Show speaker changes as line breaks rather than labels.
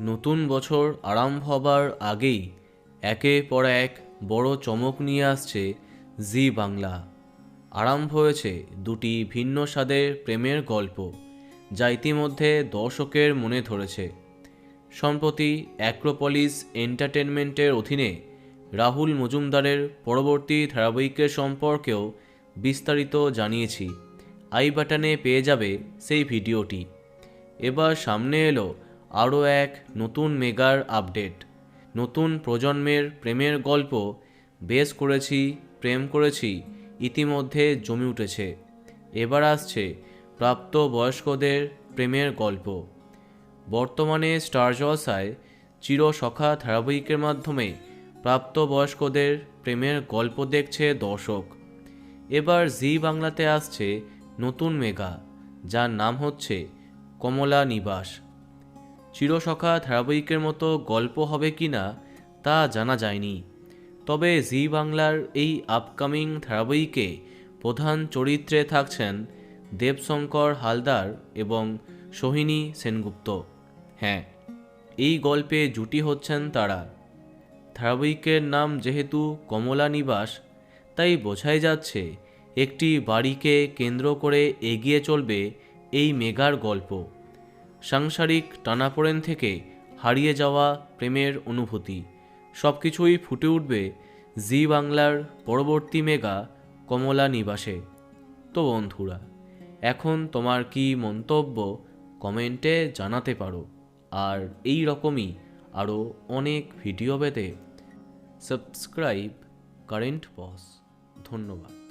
নতুন বছর আরম্ভ হবার আগেই একের পর এক বড় চমক নিয়ে আসছে জি বাংলা। আরম্ভ হয়েছে দুটি ভিন্ন স্বাদের প্রেমের গল্প, যা ইতিমধ্যে দর্শকের মনে ধরেছে। সম্প্রতি অ্যাক্রোপলিস এন্টারটেনমেন্টের অধীনে রাহুল মজুমদারের পরবর্তী ধারাবাহিকের সম্পর্কেও বিস্তারিত জানিয়েছি। আই বাটনে পেয়ে যাবে সেই ভিডিওটি। এবার সামনে এলো আরও এক নতুন মেগার আপডেট। নতুন প্রজন্মের প্রেমের গল্প বেশ করেছি, প্রেম করেছি ইতিমধ্যে জমে উঠেছে। এবার আসছে প্রাপ্তবয়স্কদের প্রেমের গল্প। বর্তমানে স্টার জলসায় চিরসখা ধারাবাহিকের মাধ্যমে প্রাপ্তবয়স্কদের প্রেমের গল্প দেখছে দর্শক। এবার জি বাংলাতে আসছে নতুন মেগা, যার নাম হচ্ছে কমলা নিবাস। চিরসখা ধারাবাহিকের মতো গল্প হবে কি না তা জানা যায়নি, তবে জি বাংলার এই আপকামিং ধারাবাহিকে প্রধান চরিত্রে থাকছেন দেবশঙ্কর হালদার এবং সোহিনী সেনগুপ্ত। হ্যাঁ, এই গল্পে জুটি হচ্ছেন তারা। ধারাবাহিকের নাম যেহেতু কমলা নিবাস, তাই বোঝাই যাচ্ছে একটি বাড়িকে কেন্দ্র করে এগিয়ে চলবে এই মেগার গল্প। সাংসারিক টানাপোড়েন থেকে হারিয়ে যাওয়া প্রেমের অনুভূতি সব কিছুই ফুটে উঠবে জি বাংলার পরবর্তী মেগা কমলা নিবাসে। তো বন্ধুরা, এখন তোমার কি মন্তব্য কমেন্টে জানাতে পারো। আর এই রকমই আরও অনেক ভিডিও পেতে সাবস্ক্রাইব কারেন্ট বস। ধন্যবাদ।